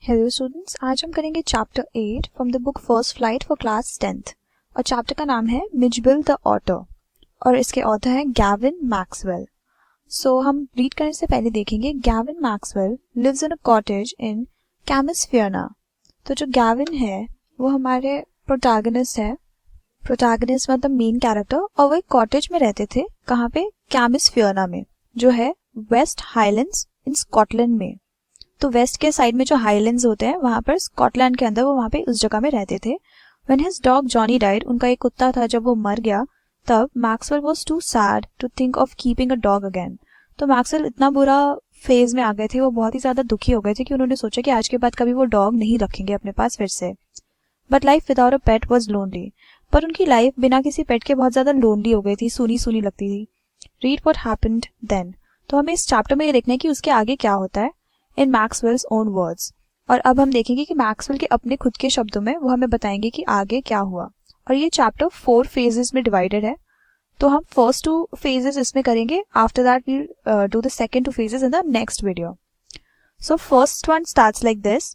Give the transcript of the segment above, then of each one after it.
Hello students, आज हम करेंगे chapter 8 from the book first flight for class 10th और चैप्टर का नाम है मिचबिल द ऑटर और इसके ऑथर हैं गैविन मैक्सवेल। सो हम रीड करने से पहले देखेंगे Gavin Maxwell lives in a cottage in Camusfearna. तो जो गैविन है वो हमारे प्रोटैगनिस्ट है। प्रोटैगनिस्ट मतलब मेन कैरेक्टर, और वो एक कॉटेज में रहते थे। कहाँ पे? कैमिस फियोना में, जो है वेस्ट हाईलैंड्स इन स्कॉटलैंड में। तो वेस्ट के साइड में जो हाईलैंड्स होते हैं वहां पर स्कॉटलैंड के अंदर वो वहां पे उस जगह में रहते थे। When his dog Johnny died, उनका एक कुत्ता था, जब वो मर गया तब Maxwell was too sad to think of keeping a dog again. तो मैक्सवेल इतना बुरा फेज में आ गए थे, वो बहुत ही ज्यादा दुखी हो गए थे कि उन्होंने सोचा कि आज के बाद कभी वो डॉग नहीं रखेंगे अपने पास फिर से। But life without a pet was lonely. पर उनकी लाइफ बिना किसी पेट के बहुत ज्यादा लोनली हो गई थी, सूनी सूनी लगती थी। Read what happened then. तो हमें इस चैप्टर में ये देखना है कि उसके आगे क्या होता है इन मैक्सवेल्स ओन वर्ड्स। और अब हम देखेंगे कि मैक्सवेल के अपने खुद के शब्दों में वो हमें बताएंगे कि आगे क्या हुआ। और ये चैप्टर 4 फेजेस में डिवाइडेड है। तो हम फर्स्ट 2 फेजेस इसमें करेंगे, after that we do the second 2 phases in the next video. So first one starts like this.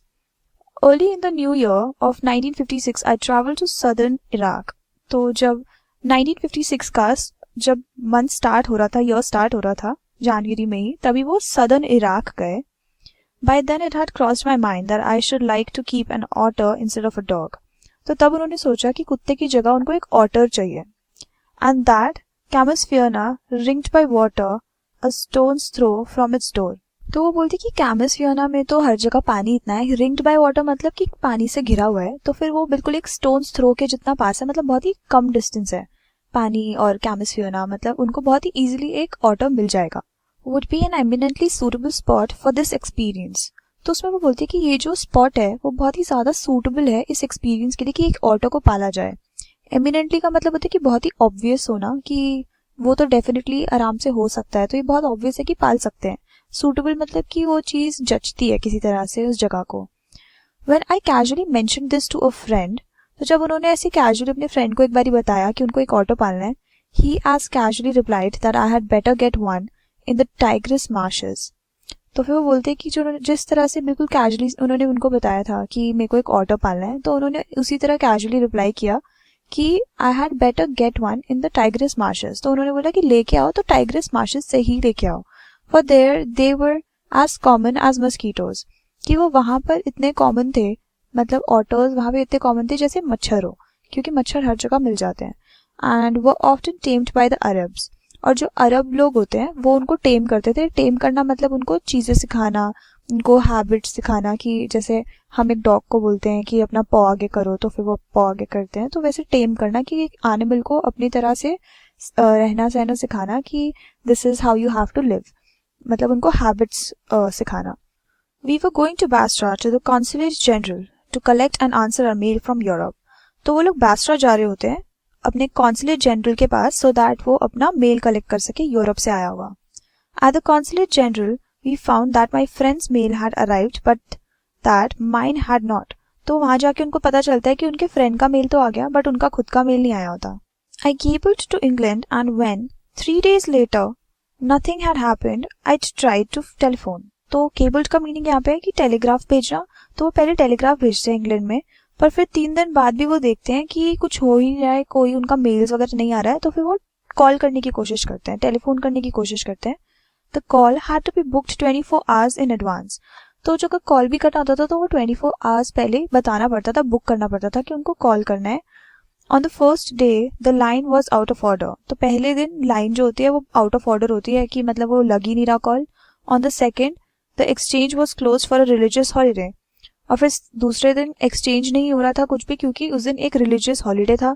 Early in the new year of 1956 I travel to southern Iraq. तो जब 1956 का जब month start हो रहा था, year start हो रहा था जनवरी में ही, तभी वो सदर्न इराक गए। By then it had crossed my mind that I should like to keep an otter instead of a dog. तो तब उन्होंने सोचा कि कुत्ते की जगह उनको एक ऑटर चाहिए। And that Camus Fiona ringed by water a stone's throw from its door. तो वो बोलती कि कैमस फियोना में तो हर जगह पानी इतना है, रिंग्ड बाय वाटर मतलब कि पानी से घिरा हुआ है, तो फिर वो बिल्कुल एक स्टोन्स थ्रो के जितना पास है, मतलब बहुत ही कम डिस्टेंस है पानी और कैमस फियोना, मतलब उनको बहुत ही इजीली एक ऑटर मिल जाएगा। would be an eminently suitable spot for this experience. तो उसमें वो बोलती है कि ये जो स्पॉट है वो बहुत ही ज्यादा सूटेबल है इस एक्सपीरियंस के लिए कि एक ऑटो को पाला जाए। एमिनेंटली का मतलब होता है कि बहुत ही ऑब्वियस होना, कि वो तो डेफिनेटली आराम से हो सकता है, तो ये बहुत ऑब्वियस है कि पाल सकते हैं। सूटेबल मतलब कि वो चीज जचती है किसी तरह से उस जगह को। When I casually mentioned this to a friend, तो जब उन्होंने ऐसे कैजुअली अपने फ्रेंड को एक बारी बताया कि उनको एक ऑटो पालना है, he as casually replied that I had better get one in the Tigris marches. तो फिर वो बोलते हैं कि जो जिस तरह से बिल्कुल कैजुअली उन्होंने उनको बताया था कि मेरे को एक ऑटो पालना है, तो उन्होंने उसी तरह कैजुअली रिप्लाई किया कि I had better get one in the Tigris marches. तो उन्होंने बोला कि लेके आओ तो टाइग्रिस मार्शेस से ही लेके आओ, for there they were as common as mosquitoes. कि वो वहां पर इतने कॉमन थे, मतलब ऑटोज वहां पे इतने कॉमन थे जैसे मच्छर हो, क्योंकि मच्छर हर जगह मिल जाते हैं। एंड वो often tamed by the Arabs. और जो अरब लोग होते हैं वो उनको टेम करते थे। टेम करना मतलब उनको चीजें सिखाना, उनको हैबिट्स सिखाना, कि जैसे हम एक डॉग को बोलते हैं कि अपना पॉ आगे करो तो फिर वो पॉ आगे करते हैं, तो वैसे टेम करना कि एक एनिमल को अपनी तरह से रहना सहना सिखाना कि this is how you have to live, मतलब उनको हैबिट्स सिखाना। We were going to Basra to the consulate general to collect and answer a mail from Europe. तो वो लोग बास्ट्रा जा रहे होते हैं अपने कॉन्सुलेट जनरल के पास, सो दैट वो अपना मेल कलेक्ट कर सके यूरोप से आया हुआ। At the consulate general we found that my friend's mail had arrived but that mine had not. तो वहां जाके उनको पता चलता है कि उनके फ्रेंड का मेल तो आ गया बट उनका खुद का मेल नहीं आया होता। I cabled to England and when 3 days later nothing had happened I tried to telephone. तो केबल्ड का मीनिंग यहाँ पे है कि टेलीग्राफ भेजना। तो वो पहले टेलीग्राफ भेजते हैं इंग्लैंड में, पर फिर 3 दिन बाद भी वो देखते हैं कि कुछ हो ही नहीं रहा है, कोई उनका मेल्स वगैरह नहीं आ रहा है, तो फिर वो कॉल करने की कोशिश करते हैं, टेलीफोन करने की कोशिश करते हैं। The call had to be booked 24 hours in advance. तो जो कॉल भी करना होता था तो वो 24 hours पहले बताना पड़ता था, बुक करना पड़ता था कि उनको कॉल करना है। On the first day the line was out of order. तो पहले दिन लाइन जो होती है वो आउट ऑफ ऑर्डर होती है, कि मतलब वो लग ही नहीं रहा call. On the second the exchange was close for a religious holiday. और फिर दूसरे दिन एक्सचेंज नहीं हो रहा था कुछ भी, क्योंकि उस दिन एक रिलीजियस हॉलीडे था।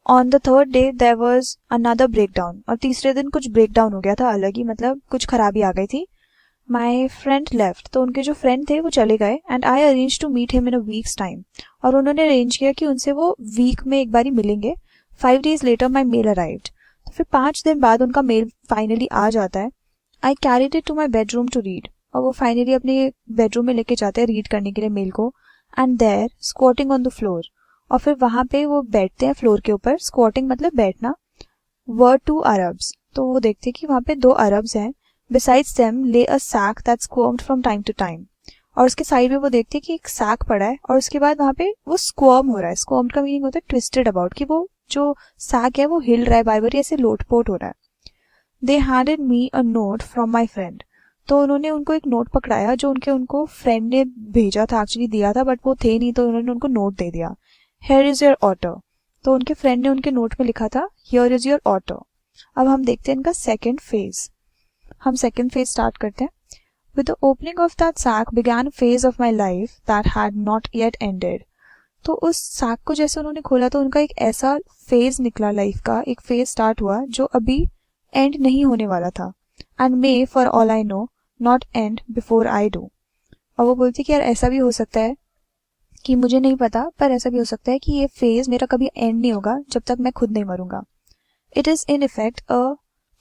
On the third day there was another breakdown. और तीसरे दिन कुछ ब्रेकडाउन हो गया था अलग ही, मतलब कुछ खराबी आ गई थी। My friend left. तो उनके जो फ्रेंड थे वो चले गए। And I arrange to meet him in a week's time. और उन्होंने अरेंज किया कि उनसे वो वीक में एक बार ही मिलेंगे। 5 days later my mail arrived. तो फिर 5 दिन बाद उनका मेल फाइनली आ जाता है। I carried it to my bedroom to read. और वो फाइनली अपने बेडरूम में लेके जाते हैं रीड करने के लिए मेल को। And there squatting on the floor. और फिर वहां पे वो बैठते हैं फ्लोर के ऊपर। स्क्वाटिंग मतलब बैठना। वर 2 अरब्स। तो वो देखते हैं कि वहां पे 2 अरब्स हैं। Besides them lay a sack that squirmed from time to time. और उसके साइड में वो देखते हैं कि एक सैक पड़ा है और उसके बाद वहाँ पे वो स्क्वर्म हो रहा है। स्क्वर्म का मीनिंग होता है ट्विस्टेड अबाउट, कि वो जो सैक है वो हिल रहा है, बाइबरी ऐसे लोटपोट हो रहा है। They handed me a note from my friend. तो उन्होंने उनको एक नोट पकड़ाया जो उनको फ्रेंड ने भेजा था, एक्चुअली दिया था, बट वो थे नहीं तो उन्होंने उनको नोट दे दिया। Here is your otter. तो उनके फ्रेंड ने उनके नोट में लिखा था हियर इज योर ऑटर। अब हम देखते हैं इनका सेकेंड फेज। हम सेकेंड फेज स्टार्ट करते हैं। With the opening of that sack began a phase of my life that had not yet ended. तो उस सैक को जैसे उन्होंने खोला तो उनका एक ऐसा फेज निकला, लाइफ का एक फेज स्टार्ट हुआ जो अभी एंड नहीं होने वाला था। And may for all I know not and before I do. और वो बोलती कि यार ऐसा भी हो सकता है कि मुझे नहीं पता, पर ऐसा भी हो सकता है कि ये फेज मेरा कभी एंड नहीं होगा जब तक मैं खुद नहीं मरूंगा। It is in effect a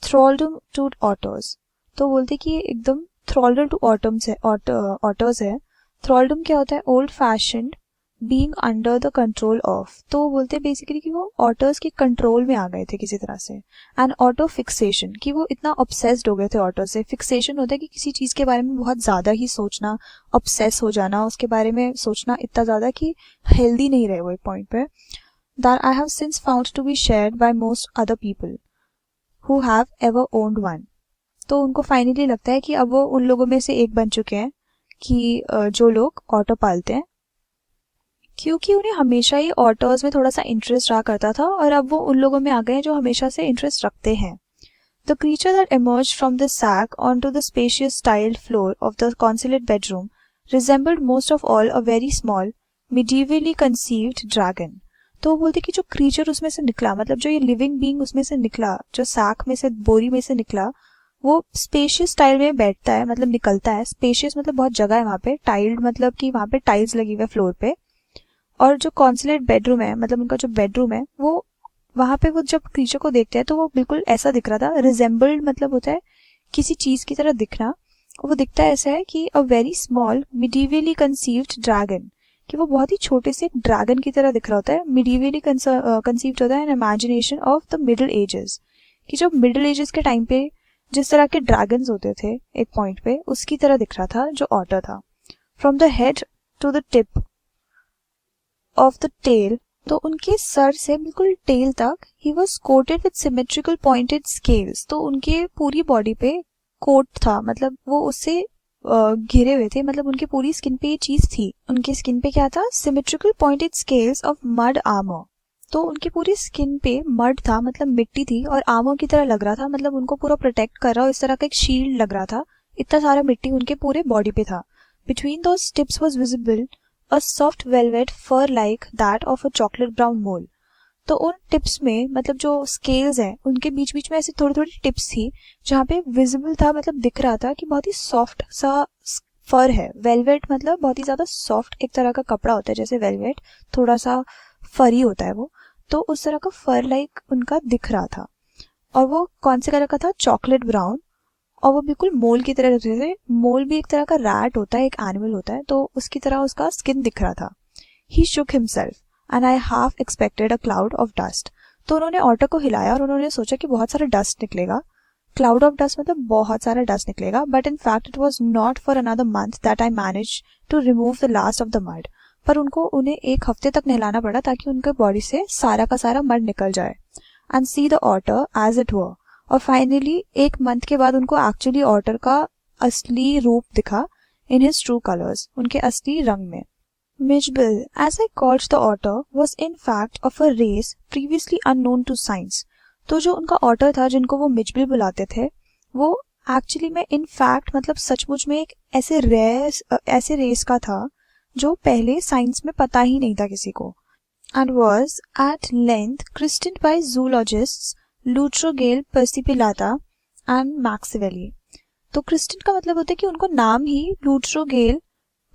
thraldom to otters. तो बोलते कि ये एकदम thraldom टू ऑटर्स है। thraldom क्या होता है? Old fashioned being under the control of. तो वो बोलते हैं बेसिकली कि वो ऑटर्स के कंट्रोल में आ गए थे किसी तरह से। एंड ऑटो फिक्सेशन, कि वो इतना ऑब्सेस्ड हो गए थे ऑटो से। फिक्सेशन होता है कि किसी चीज के बारे में बहुत ज्यादा ही सोचना, ऑब्सेस हो जाना, उसके बारे में सोचना इतना ज्यादा कि हेल्दी नहीं रहे वो एक पॉइंट पे। That I have since found to be shared by most other people who have ever owned one. तो उनको फाइनली लगता है कि अब वो उन लोगों में से एक बन चुके हैं कि जो लोग ऑटो पालते हैं, क्योंकि उन्हें हमेशा ही ऑटोज में थोड़ा सा इंटरेस्ट रहा करता था और अब वो उन लोगों में आ गए हैं जो हमेशा से इंटरेस्ट रखते हैं। The creature that emerged from the sack onto the spacious tiled floor of the consulate bedroom resembled most of all a very small, medievally conceived dragon. तो वो बोलते कि जो क्रीचर उसमें से निकला, मतलब जो ये लिविंग बीइंग उसमें से निकला, जो सैक में से, बोरी में से निकला, वो स्पेशियस टाइल में बैठता है, मतलब निकलता है। स्पेशियस मतलब बहुत जगह है वहाँ पे, टाइल्ड मतलब कि वहाँ पे टाइल्स लगी हुई है फ्लोर पे। और जो कॉन्सुलेट बेडरूम है, मतलब उनका जो बेडरूम है, वो वहां पे वो जब क्रीचर को देखते हैं तो वो बिल्कुल ऐसा दिख रहा था। रिजेंबल्ड मतलब होता है किसी चीज की तरह दिखना। वो दिखता ऐसा है कि a very small medievally conceived dragon, कि वो बहुत ही छोटे से ड्रैगन की तरह दिख रहा होता है। मिडीवियली कंसीव्ड होता है N imagination of the middle ages, कि जो मिडिल एजेस के टाइम पे जिस तरह के ड्रैगन्स होते थे एक पॉइंट पे, उसकी तरह दिख रहा था जो ऑटर था। From the head to the tip of the tail, तो उनके सर से बिल्कुल टेल तक, he was coated with symmetrical pointed scales. तो उनके पूरी बॉडी पे कोट था, मतलब वो उससे घिरे हुए थे, मतलब उनकी पूरी स्किन पे ये चीज थी। उनकी स्किन पे क्या था? Symmetrical pointed scales of mud armour. तो उनकी पूरी स्किन पे मड था, मतलब मिट्टी थी, और आर्मर की तरह लग रहा था, मतलब उनको पूरा प्रोटेक्ट कर रहा हो, इस तरह का एक शील्ड लग रहा था। इतना सारा मिट्टी उनके पूरे बॉडी पे था। Between those tips was visible a soft velvet fur like that of a chocolate brown mole. तो उन टिप्स में, मतलब जो स्केल्स हैं, उनके बीच बीच में ऐसी थोड़ी थोड़ी टिप्स थी जहाँ पे विजिबल था, मतलब दिख रहा था कि बहुत ही सॉफ्ट सा फर है। वेलवेट मतलब बहुत ही ज्यादा सॉफ्ट एक तरह का कपड़ा होता है, जैसे वेलवेट थोड़ा सा फरी होता है वो, तो उस तरह का फर लाइक उनका दिख रहा था। और वो कौन से कलर का था? Chocolate brown. और वो बिल्कुल मोल की तरह दिख रहे थे। मोल भी एक तरह का रैट होता है, एक एनिमल होता है, तो उसकी तरह उसका स्किन दिख रहा था। He shook himself and I half expected a cloud of dust. तो उन्होंने ऑटो को हिलाया और उन्होंने सोचा कि बहुत सारा डस्ट निकलेगा। क्लाउड ऑफ डस्ट मतलब बहुत सारा डस्ट निकलेगा, but in fact it was not for another month that I manage to remove the last of the mud. पर उन्हें एक हफ्ते तक नहलाना पड़ा ताकि उनके बॉडी से सारा का सारा मड निकल जाए। And see the otter as it were. और फाइनली एक मंथ के बाद उनको एक्चुअली ऑटर का असली रूप दिखा, इन हिज ट्रू कलर्स, उनके असली रंग में। Mijbil, as I called the otter, was in fact of a race previously unknown to science. तो जो उनका ऑटर था, जिनको वो मिजबिल बुलाते थे, वो एक्चुअली में इन फैक्ट मतलब सचमुच में एक ऐसे रेस का था जो पहले साइंस में पता ही नहीं था किसी को। And was at length christened by zoologists Lutrogale perspicillata and maxwelli. तो क्रिस्टन का मतलब होता है कि उनको नाम ही लूट्रोगेल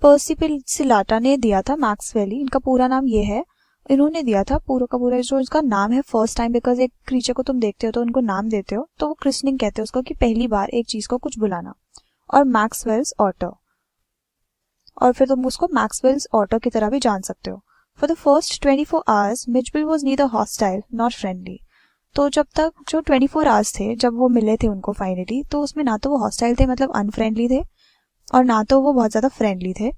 पर्सिपिलाटा ने दिया था। मैक्सवेली इनका पूरा नाम ये है, इन्होंने दिया था पूरा का पूरा जो इसका नाम है फर्स्ट टाइम, बिकॉज एक क्रीचर को तुम देखते हो तो उनको नाम देते हो, तो वो क्रिस्टनिंग कहते हैं उसको, कि पहली बार एक चीज को कुछ बुलाना। और मैक्सवेल्स ऑटर, और फिर तुम उसको मैक्सवेल्स ऑटर की तरह भी जान सकते हो। For the first 24 hours Mijbil was neither hostile not friendly. तो जब तक जो 24 आवर्स थे, जब वो मिले थे उनको फाइनली, तो उसमें ना तो वो हॉस्टाइल थे, मतलब अनफ्रेंडली थे, और ना तो वो बहुत ज़्यादा फ्रेंडली थे।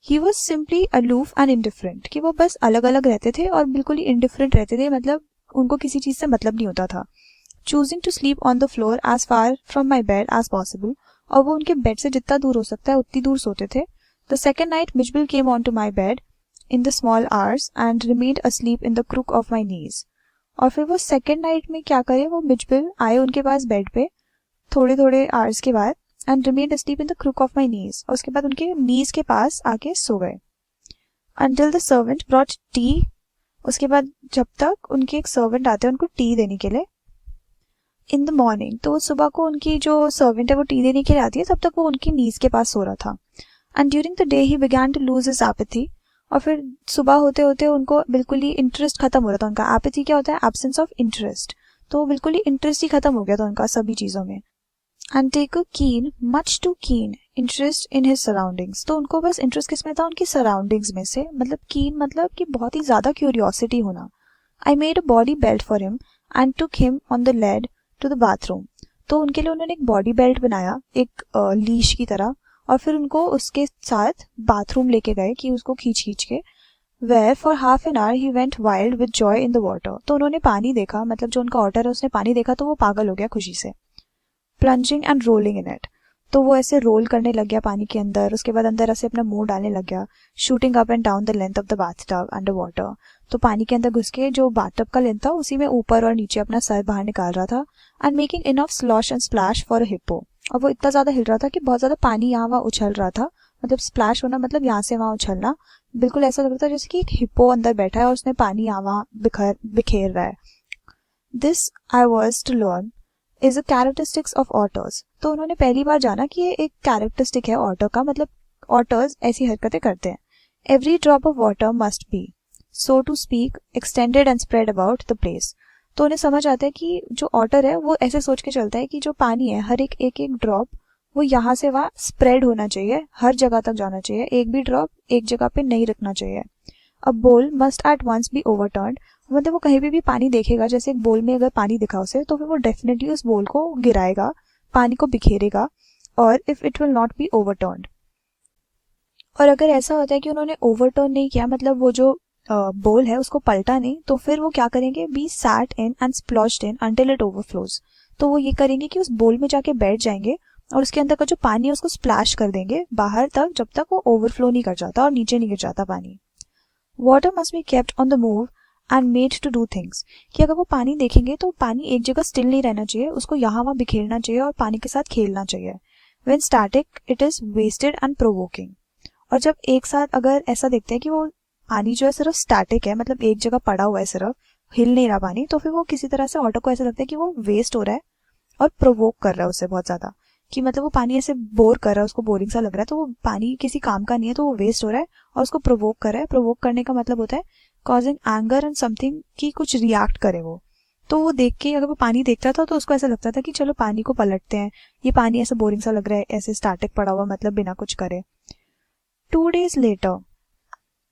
He was simply aloof and indifferent, कि वो बस अलग अलग रहते थे और बिल्कुल ही इंडिफरेंट रहते थे, मतलब उनको किसी चीज़ से मतलब नहीं होता था। Choosing to sleep on the floor as far from my bed as possible, और वो उनके बेड से जितना दूर हो सकता है उतनी दूर सोते थे। The second night Mijbil came on to my bed in the small hours and remained asleep in the crook of my knees. और फिर वो सेकेंड नाइट में क्या करे, वो मिचबिल आए उनके पास बेड पे थोड़े थोड़े आवर्स के बाद, and remained asleep in the crook of my knees, और उसके बाद उनके नीज के पास आके सो गए। Until the servant brought T, उसके बाद जब तक उनके एक सर्वेंट आते हैं उनको टी देने के लिए इन द मॉर्निंग। तो सुबह को उनकी जो सर्वेंट है वो टी देने के लिए आती है, तब तक वो उनकी नीज के पास सो रहा था। And during the day he began to lose his apathy, और फिर सुबह होते होते उनको बिल्कुल ही इंटरेस्ट खत्म हो रहा था उनका। एपैथी क्या होता है? Absence of interest. तो बिल्कुल ही इंटरेस्ट ही खत्म हो गया था उनका सभी चीज़ों में। And take a keen, much too keen interest in his surroundings, तो उनको बस इंटरेस्ट किस में था? उनकी सराउंडिंग्स में से। मतलब कीन मतलब कि बहुत ही ज़्यादा क्यूरियोसिटी होना। I made a body belt for him and took him on the lead to the bathroom, तो उनके लिए उन्होंने एक बॉडी बेल्ट बनाया, एक लीश की तरह, और फिर उनको उसके साथ बाथरूम लेके गए कि उसको खींच खींच के। Where for half an hour he went wild with joy in the water, तो उन्होंने पानी देखा, मतलब जो उनका ऑटर है उसने पानी देखा तो वो पागल हो गया खुशी से। Plunging and rolling in it, तो वो ऐसे रोल करने लग गया पानी के अंदर, उसके बाद अंदर ऐसे अपना मुंह डालने लग गया। Shooting up and down the length of the bathtub under water, तो पानी के अंदर घुस के जो बाथटब का लेंथ था उसी में ऊपर और नीचे अपना सर बाहर निकाल रहा था। And making enough slosh and splash for a hippo, और वो इतना ज़्यादा हिल रहा था कि बहुत ज़्यादा पानी यहाँ वहाँ उछल रहा था। मतलब स्प्लैश होना मतलब यहाँ से वहाँ उछलना, बिल्कुल ऐसा लग रहा था जैसे कि एक हिप्पो अंदर बैठा है और उसने पानी यहाँ वहाँ बिखेर रहा है। This I was to learn is a characteristics of otters, तो उन्होंने पहली बार जाना कि ये एक कैरेक्टरिस्टिक है ऑटर का, मतलब ऑटर्स ऐसी हरकतें करते हैं। Every drop of water must be, so to speak, extended and spread about the place, तो उन्हें समझ आता है कि जो ऑटर है वो ऐसे सोच के चलता है कि जो पानी है हर एक एक एक ड्रॉप वो यहाँ से वहाँ स्प्रेड होना चाहिए, हर जगह तक जाना चाहिए, एक भी ड्रॉप एक जगह पे नहीं रखना चाहिए। A bowl must at once be overturned, मतलब वो कहीं भी पानी देखेगा, जैसे एक बोल में अगर पानी दिखा उसे तो फिर वो डेफिनेटली उस बोल को गिराएगा, पानी को बिखेरेगा, और if it will not be ओवरटर्न्ड। और अगर ऐसा होता है कि उन्होंने ओवरटर्न नहीं किया, मतलब वो जो बोल है उसको पलटा नहीं, तो फिर वो क्या करेंगे? Be sat in and sploshed in until it overflows, तो वो ये करेंगे कि उस बोल में जाके बैठ जाएंगे और उसके अंदर का जो पानी है उसको स्प्लैश कर देंगे बाहर तक, जब तक वो ओवरफ्लो नहीं कर जाता और नीचे नहीं गिर जाता पानी। Water must be kept on the move and made to do things, कि अगर वो पानी देखेंगे तो पानी एक जगह स्टिल नहीं रहना चाहिए, उसको यहाँ वहाँ बिखेरना चाहिए और पानी के साथ खेलना चाहिए। When static it is wasted and provoking, और जब एक साथ अगर ऐसा देखते हैं कि वो पानी जो है सिर्फ स्टैटिक है, मतलब एक जगह पड़ा हुआ है, सिर्फ हिल नहीं रहा पानी, तो फिर वो किसी तरह से ऑटो को ऐसा लगता है कि वो वेस्ट हो रहा है और प्रोवोक कर रहा है उससे बहुत ज्यादा, कि मतलब वो पानी ऐसे बोर कर रहा है, उसको बोरिंग सा लग रहा है, तो वो पानी किसी काम का नहीं है तो वो वेस्ट हो रहा है और उसको प्रोवोक कर रहा है। प्रोवोक करने का मतलब होता है कॉजिंग एंगर एंड समथिंग, कि कुछ रिएक्ट करे वो। तो वो देख के अगर वो पानी देखता था तो उसको ऐसा लगता था कि चलो पानी को पलटते हैं, ये पानी ऐसा बोरिंग सा लग रहा है, ऐसे स्टैटिक पड़ा हुआ, मतलब बिना कुछ करे। 2 days later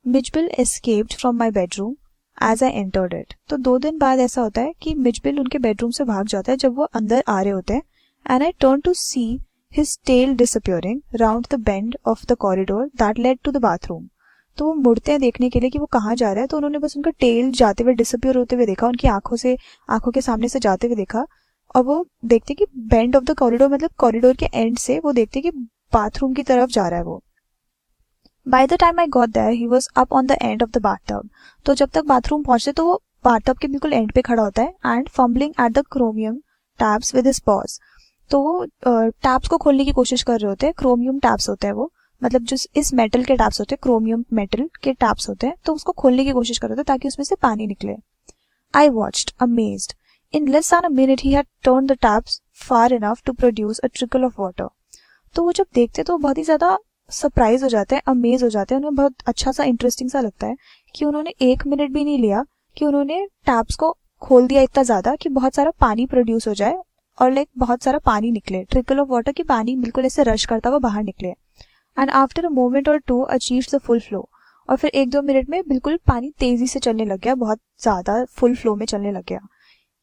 Mijbil escaped from my bedroom as I entered it, तो 2 दिन बाद ऐसा होता है कि मिचबिल उनके बेडरूम से भाग जाता है जब वो अंदर आ रहे होते हैं। And I turn to see his tail disappearing round the bend of the corridor that led to the bathroom, तो वो मुड़ते हैं देखने के लिए कि वो कहाँ जा रहा है, तो उन्होंने बस उनका टेल जाते हुए डिसअपियर होते हुए देखा, उनकी आंखों के सामने से जाते हुए देखा, और वो देखते कि बेंड ऑफ द कॉरिडोर मतलब कॉरिडोर के एंड से वो देखते कि बाथरूम की तरफ जा रहा है वो। By the time I got there he was up on the end of the bathtub, तो जब तक बाथरूम पहुंचते तो वो बाथटब के बिल्कुल एंड पे खड़ा होता है। And fumbling at the chromium tabs with his pause, तो वो टैब्स को खोलने की कोशिश कर रहे होते हैं। क्रोमियम टैब्स होते हैं वो, मतलब जो इस मेटल के टैब्स होते हैं, क्रोमियम मेटल के टैब्स होते हैं, तो उसको खोलने की कोशिश कर रहे थे ताकि उसमें से पानी निकले। I watched amazed, in less than a minute he had turned the taps far enough to produce a trickle of water, तो वो जब देखते तो बहुत ही ज्यादा सरप्राइज हो जाते हैं, अमेज हो जाते हैं, उन्हें बहुत अच्छा सा इंटरेस्टिंग सा लगता है कि उन्होंने 1 मिनट भी नहीं लिया कि उन्होंने टैप्स को खोल दिया इतना ज्यादा कि बहुत सारा पानी प्रोड्यूस हो जाए और लाइक बहुत सारा पानी निकले, ट्रिकल ऑफ वाटर की पानी बिल्कुल ऐसे रश करता हुआ बाहर निकले। And after a moment or two achieve the full flow, और फिर 1-2 मिनट में बिल्कुल पानी तेजी से चलने लग गया, बहुत ज्यादा फुल फ्लो में चलने लग गया।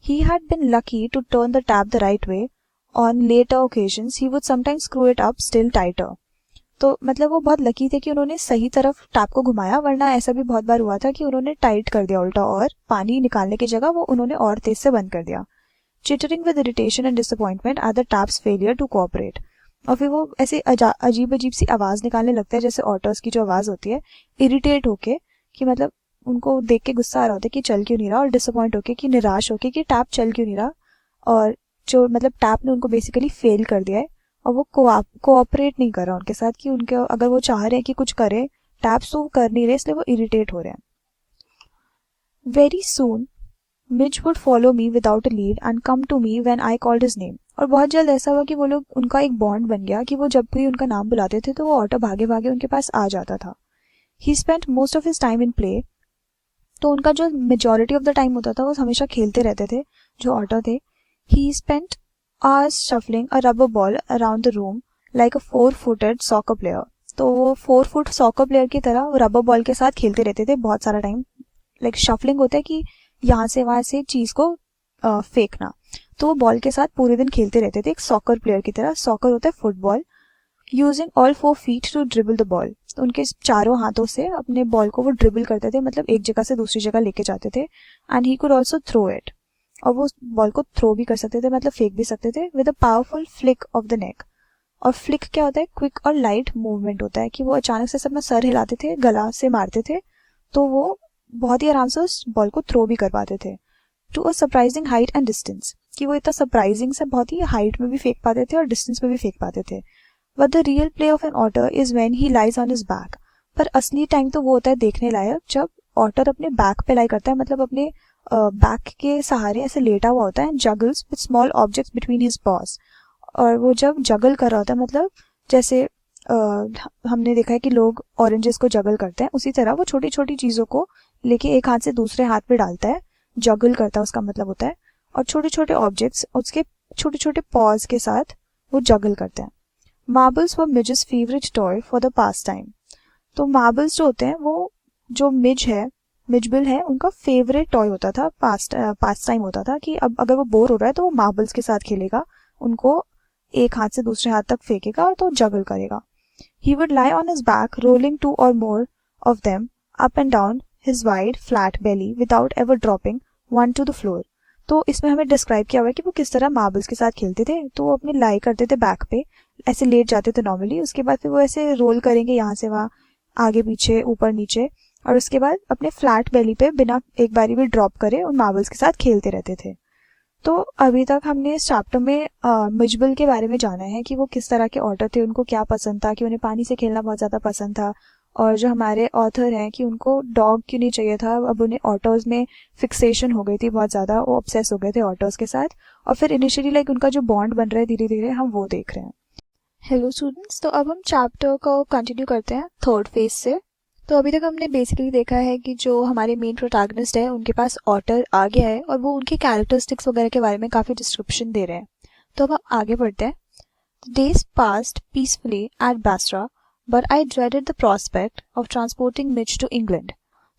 He had been lucky to turn the tap the right way, on later occasions he would sometimes screw it up still tighter, तो मतलब वो बहुत लकी थे कि उन्होंने सही तरफ टैप को घुमाया, वरना ऐसा भी बहुत बार हुआ था कि उन्होंने टाइट कर दिया उल्टा और पानी निकालने की जगह वो उन्होंने और तेज से बंद कर दिया। Chittering with irritation and disappointment at the tap's failure to cooperate. और फिर वो ऐसे अजीब अजीब सी आवाज निकालने लगता है, जैसे ऑटर्स की जो आवाज होती है, इरिटेट होके कि मतलब उनको देख के गुस्सा आ रहा होता है कि चल क्यों नहीं रहा, और डिसअपॉइंट होके कि निराश होके कि टैप चल क्यों नहीं रहा, और जो मतलब टैप ने उनको बेसिकली फेल कर दिया है और वो कोऑपरेट नहीं कर रहा उनके साथ, कि उनके अगर वो चाह रहे हैं कि कुछ करे, टैप्स तो कर नहीं रहे, इसलिए वो इरिटेट हो रहे हैं। Very soon Mij would follow me without a lead and come to me when I called his name. और बहुत जल्द ऐसा हुआ कि वो लोग, उनका एक बॉन्ड बन गया कि वो जब भी उनका नाम बुलाते थे तो वो ऑटो भागे भागे उनके पास आ जाता था। ही spent most of his time in play. तो उनका जो मेजोरिटी ऑफ द टाइम होता था वो हमेशा खेलते रहते थे जो ऑटो थे। ही spent hours shuffling a rubber ball around the room like a 4-footed soccer player. तो वो 4 फुट सॉकर प्लेयर की तरह रबर बॉल के साथ खेलते रहते थे बहुत सारा टाइम। लाइक शफलिंग होता है कि यहाँ से वहां से चीज को फेंकना, तो वो बॉल के साथ पूरे दिन खेलते रहते थे एक सॉकर प्लेयर की तरह। सॉकर होता है football. Using all 4 feet to dribble the ball. तो उनके चारों हाथों से अपने बॉल को वो ड्रिबल करते थे, मतलब एक जगह से दूसरी जगह लेके जाते थे। And he could also throw it. और वो बॉल को थ्रो भी कर सकते थे, मतलब फेंक भी सकते थे with a powerful flick of the neck. और फ्लिक क्या होता है? क्विक और लाइट मूवमेंट होता है कि वो अचानक से अपना सर हिलाते थे, गला से मारते थे, तो वो बहुत ही आराम से उस बॉल को थ्रो भी कर पाते थे। To a surprising height and distance, कि वो इतना सरप्राइजिंग से बहुत ही हाइट में भी फेंक पाते थे और डिस्टेंस में भी फेंक पाते थे। But the real play of an otter is when he lies on his back. पर असली टाइम तो वो होता है देखने लायक जब ऑटर अपने बैक पे लाई करता है, मतलब अपने बैक के सहारे ऐसे लेटा हुआ होता है, जगल्स with small objects between his pause. और वो जब जगल कर रहा होता है, मतलब जैसे हमने देखा है कि लोग ऑरेंजेस को जगल करते हैं, उसी तरह वो छोटी छोटी चीजों को लेके एक हाथ से दूसरे हाथ पे डालता है, जगल करता है उसका मतलब होता है। और छोटे छोटे ऑब्जेक्ट्स उसके छोटे छोटे पॉज के साथ वो जगल करते हैं। Marbles were Mij's favourite toy for the pastime. तो मार्बल्स जो होते हैं वो, जो मिजबिल है उनका फेवरेट टॉय होता था, पास टाइम होता था कि अब अगर वो बोर हो रहा है तो वो मार्बल्स के साथ खेलेगा, उनको एक हाथ से दूसरे हाथ तक फेंकेगा और तो जगल करेगा। He would lie on his back rolling 2 or more of them up and down his wide flat Bailey without ever dropping one two the floor. तो इसमें हमें डिस्क्राइब किया हुआ है कि वो किस तरह मार्बल्स के साथ खेलते थे। तो वो अपने लाई करते थे बैक पे, ऐसे लेट जाते थे नॉर्मली, उसके बाद फिर वो ऐसे रोल करेंगे यहाँ से वहाँ, आगे पीछे ऊपर नीचे, और उसके बाद अपने फ्लैट बेली पे बिना एक बारी भी ड्रॉप करे उन मार्बल्स के साथ खेलते रहते थे। तो अभी तक हमने इस चैप्टर में मिजबिल के बारे में जाना है कि वो किस तरह के ऑटर थे, उनको क्या पसंद था, कि उन्हें पानी से खेलना बहुत ज़्यादा पसंद था, और जो हमारे ऑथर हैं कि उनको डॉग क्यों नहीं चाहिए था, अब उन्हें ऑटर्स में फिक्सेशन हो गई थी बहुत ज़्यादा, वो ऑब्सेस हो गए थे ऑटर्स के साथ। और फिर इनिशियली लाइक उनका जो बॉन्ड बन रहा है धीरे धीरे हम वो देख रहे हैं। हेलो स्टूडेंट्स, तो अब हम चैप्टर को कंटिन्यू करते हैं थर्ड फेज से। तो अभी तक हमने बेसिकली देखा है कि जो हमारे मेन प्रोटैगनिस्ट है उनके पास ऑटर आ गया है और वो उनके कैरेक्टरिस्टिक्स वगैरह के बारे में काफ़ी डिस्क्रिप्शन दे रहे हैं। तो अब हम आगे बढ़ते हैं। Days passed peacefully at Basra but I dreaded the prospect of transporting Mij to England.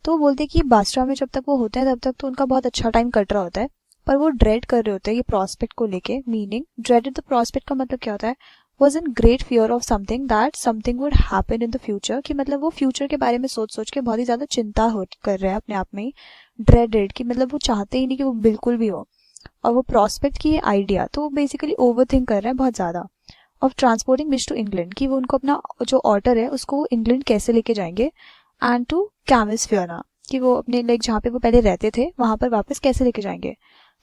तो वो बोलते हैं कि बास्रा में जब तक वो होते हैं तब तक तो उनका बहुत अच्छा टाइम कट रहा होता है, पर वो ड्रेड कर रहे होते हैं ये प्रोस्पेक्ट को लेके। मीनिंग ड्रेडेड द प्रोस्पेक्ट का मतलब क्या होता है? Was in great fear of something that something would happen in the future, कि मतलब वो फ्यूचर के बारे में सोच सोच के बहुत ही ज्यादा चिंता हो कर रहे हैं अपने आप में ही। ड्रेडेड कि मतलब वो चाहते ही नहीं कि वो बिल्कुल भी हो। और वो प्रोस्पेक्ट की ये आइडिया, तो वो बेसिकली ओवर थिंक कर रहे हैं बहुत ज्यादा। Of transporting which to England, कि वो उनको अपना जो ऑर्डर है उसको वो इंग्लैंड कैसे लेके जाएंगे। एंड टू कैमिस फियोना, कि वो अपने लाइक जहाँ पे वो पहले रहते थे वहां पर वापस कैसे लेके जाएंगे।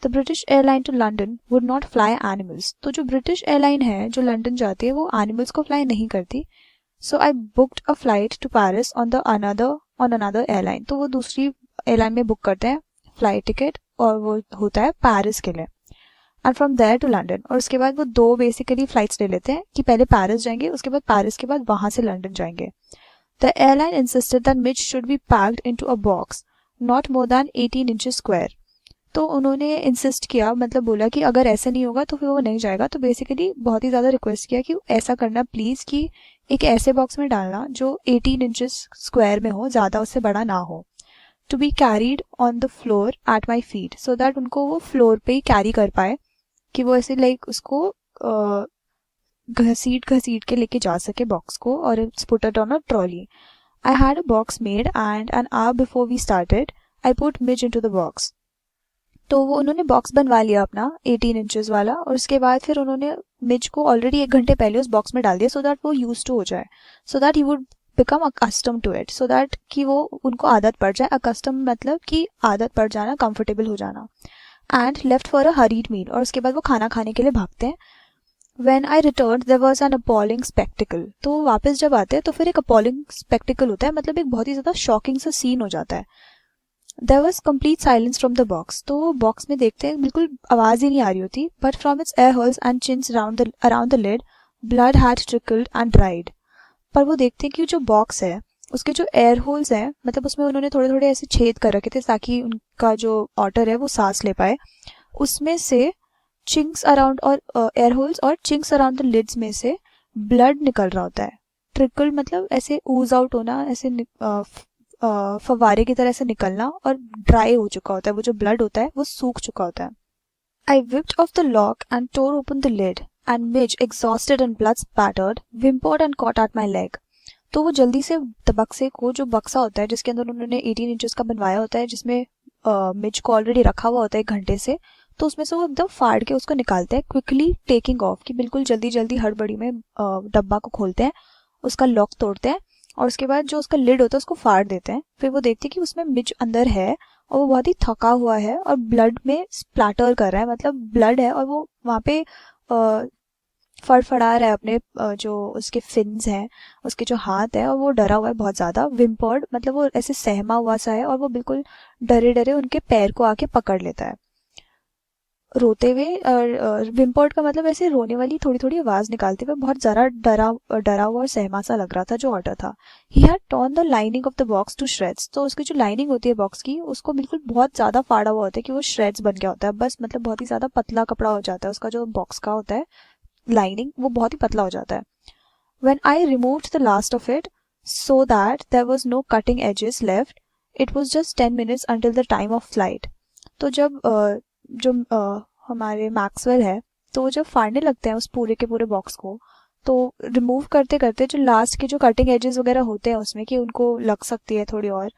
The British airline to London would not fly animals. तो जो ब्रिटिश एयरलाइन है जो लंदन जाती है वो एनिमल्स को फ्लाई नहीं करती। So I booked a flight to Paris on another airline. तो वो दूसरी एयरलाइन में बुक करते हैं फ्लाइट टिकट, और वो होता है पेरिस के लिए। And from there to London, और उसके बाद वो दो बेसिकली फ्लाइट्स ले लेते हैं कि पहले पेरिस जाएंगे, उसके बाद पेरिस के बाद वहां से लंदन जाएंगे। The airline insisted that Mitch should be packed into a box not more than 18 inches square. तो उन्होंने इंसिस्ट किया, मतलब बोला कि अगर ऐसा नहीं होगा तो फिर वो नहीं जाएगा। तो बेसिकली बहुत ही ज़्यादा रिक्वेस्ट किया कि ऐसा करना प्लीज़, कि एक ऐसे बॉक्स में डालना जो 18 इंचेस स्क्वायर में हो, ज़्यादा उससे बड़ा ना हो। To be carried on the floor at my feet, so that उनको वो फ्लोर पे ही कैरी कर पाए, कि वो ऐसे लाइक उसको घसीट घसीट के लेके जा सके बॉक्स को, और it's put it on a trolley. I had a box made and an hour before we started I put Mij into the box. तो वो उन्होंने बॉक्स बनवा लिया अपना 18 इंचेस वाला, और उसके बाद फिर उन्होंने मिज को ऑलरेडी 1 घंटे पहले उस बॉक्स में डाल दिया, सो दैट वो यूज टू हो जाए, so that he would become accustomed to it, so that कि वो उनको आदत पड़ जाए. अकस्टम मतलब कि आदत पड़ जाना, कंफर्टेबल हो जाना. And left for a hurried meal, और उसके बाद वो खाना खाने के लिए भागते हैं. When I returned there was an appalling spectacle. तो वो वापस जब आते हैं तो फिर एक appalling spectacle होता है, मतलब एक बहुत ही ज़्यादा शॉकिंग सा सीन हो जाता है. There was complete silence from the box. तो वो बॉक्स में देखते हैं बिल्कुल आवाज़ ही नहीं आ रही होती. But from its air holes and chins around the lid, blood had trickled and dried. पर वो देखते हैं कि जो बॉक्स है उसके जो एयर होल्स हैं, मतलब उसमें उन्होंने थोड़े थोड़े ऐसे छेद कर रखे थे ताकि उनका जो ऑटर है वो सांस ले पाए. उसमें से चिंक्स अराउंड और एयर होल्स और चिंक्स अराउंड द लिड्स में से ब्लड निकल रहा होता है. ट्रिकल मतलब ऐसे ऊज आउट होना, ऐसे फव्वारे की तरह से निकलना, और ड्राई हो चुका होता है. वो जो ब्लड होता है वो सूख चुका होता है. I whipped off the lock and tore open the lid and Mij exhausted and blood spattered whimpered and caught at my leg. तो वो जल्दी से बक्से को, जो बक्सा होता है जिसके अंदर उन्होंने 18 इंचेस का बनवाया होता है, जिसमें मिज को ऑलरेडी रखा हुआ होता है 1 घंटे से, तो उसमें से वो एकदम फाड़ के उसको निकालते हैं, क्विकली टेकिंग ऑफ, कि बिल्कुल जल्दी जल्दी हड़बड़ी में डब्बा को खोलते हैं, उसका लॉक तोड़ते हैं, और उसके बाद जो उसका लिड होता है उसको फाड़ देते हैं. फिर वो देखते हैं कि उसमें मिज अंदर है और वो बहुत ही थका हुआ है और ब्लड में स्प्लैटर कर रहा है, मतलब ब्लड है, और वो वहाँ पे फड़फड़ा रहा है अपने जो उसके फिन्स हैं, उसके जो हाथ है, और वो डरा हुआ है बहुत ज़्यादा. विम्पर्ड मतलब वो ऐसे सहमा हुआ सा है, और वो बिल्कुल डरे डरे उनके पैर को आके पकड़ लेता है रोते हुए. और विम्पर्ड का मतलब ऐसे रोने वाली थोड़ी थोड़ी आवाज़ निकालते हुए, बहुत ज़्यादा डरा हुआ और सहमा सा लग रहा था जो ऑर्डर था. He had torn the lining of the box to shreds. तो उसकी जो लाइनिंग होती है बॉक्स की, उसको बिल्कुल बहुत ज़्यादा फाड़ा हुआ होता है कि वो श्रेड्स बन गया होता है, बस मतलब बहुत ही ज़्यादा पतला कपड़ा हो जाता है उसका, जो बॉक्स का होता है लाइनिंग वो बहुत ही पतला हो जाता है. When I removed the last of it so that there was no cutting edges left, it was just 10 minutes until the time of flight. तो जब जो हमारे मैक्सवेल है, तो वो जब फाड़ने लगते हैं उस पूरे के पूरे बॉक्स को, तो रिमूव करते करते जो लास्ट के जो कटिंग एजेस वगैरह होते हैं उसमें, कि उनको लग सकती है थोड़ी और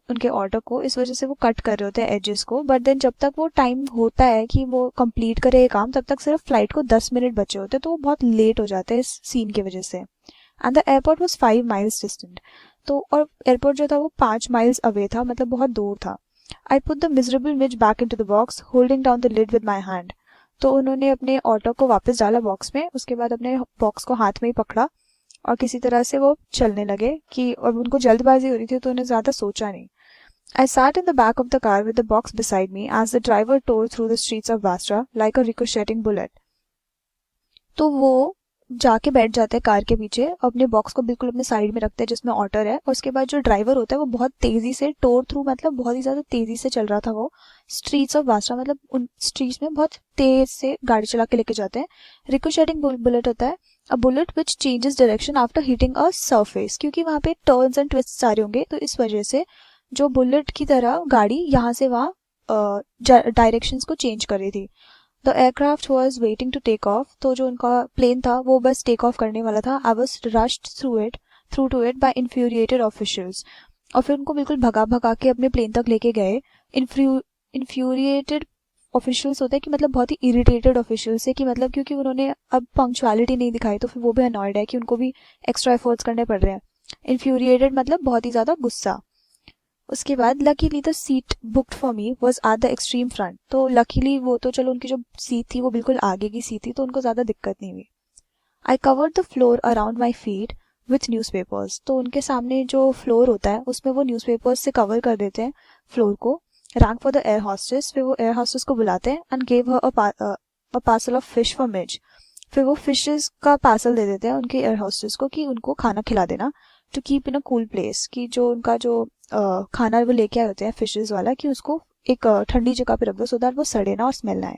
उनके ऑर्डर को, इस वजह से वो कट कर रहे होते हैं एजेस को. बट देन जब तक वो टाइम होता है कि वो कंप्लीट करे ये काम, तब तक सिर्फ फ्लाइट को 10 मिनट बचे होते हैं, तो वो बहुत लेट हो जाते हैं इस सीन की वजह से. And the airport was 5 miles distant. तो और एयरपोर्ट जो था वो 5 miles अवे था, मतलब बहुत दूर था. I put the miserable Mij back in to the box holding down the lid with my hand. तो उन्होंने अपने ऑटो को वापस डाला बॉक्स में, उसके बाद अपने बॉक्स को हाथ में ही पकड़ा और किसी तरह से वो चलने लगे, कि और उनको जल्दबाजी हो रही थी तो उन्हें ज़्यादा सोचा नहीं. I sat in the back of the car with the box beside me as the driver tore through the streets of Basra like a ricocheting bullet. तो वो जाके बैठ जाते हैं कार के पीछे, अपने बॉक्स को बिल्कुल अपने साइड में रखते हैं जिसमें ऑटर है, और उसके बाद जो ड्राइवर होता है वो बहुत तेजी से टोर थ्रू, मतलब बहुत ही ज्यादा तेजी से चल रहा था वो स्ट्रीट्स ऑफ बासरा, मतलब उन स्ट्रीट्स में बहुत तेज से गाड़ी चला के लेके जाते हैं. रिकोशेटिंग बुलेट होता है, a bullet which changes direction after hitting a surface, क्योंकि वहाँ पे टर्न्स एंड ट्विस्ट आ रहे होंगे, तो इस वजह से जो बुलेट की तरह गाड़ी यहाँ से वहाँ डायरेक्शंस को चेंज कर रही थी. The aircraft was waiting to take off. तो जो उनका प्लेन था वो बस टेक ऑफ करने वाला था. I was rushed through to it by infuriated officials. और फिर उनको बिल्कुल भगा भगा के अपने प्लेन तक लेके गए. इन्फ्यूरिएटेड ऑफिशियल्स होते हैं कि मतलब बहुत ही इरिटेटेड ऑफिशियल्स है, कि मतलब क्योंकि उन्होंने अब पंक्चुअलिटी नहीं दिखाई तो फिर वो भी अनॉयड है कि उनको भी एक्स्ट्रा एफर्ट्स करने पड़ रहे हैं. इन्फ्यूरिएटेड मतलब बहुत ही ज़्यादा गुस्सा. उसके बाद luckily the seat booked for me was at the extreme front. तो लकीली वो तो चलो उनकी जो सीट थी वो बिल्कुल आगे की सीट थी, तो उनको ज़्यादा दिक्कत नहीं हुई. I covered the floor around my feet with newspapers. तो उनके सामने जो फ्लोर होता है उसमें वो न्यूज़पेपर्स से कवर कर देते हैं फ्लोर को. Rank for the air hostess. फिर वो एयर हॉस्टेस को बुलाते हैं and gave her a parcel of fish for Mij. फिर वो फिशेस का पार्सल दे देते हैं उनके एयर हॉस्टेस को कि उनको खाना खिला देना, to keep in a cool place, कि जो उनका जो खाना वो लेके आए होते हैं फिशेस वाला, कि उसको एक ठंडी जगह पे रख दो सो दैट वो सड़े ना और स्मेल ना आए.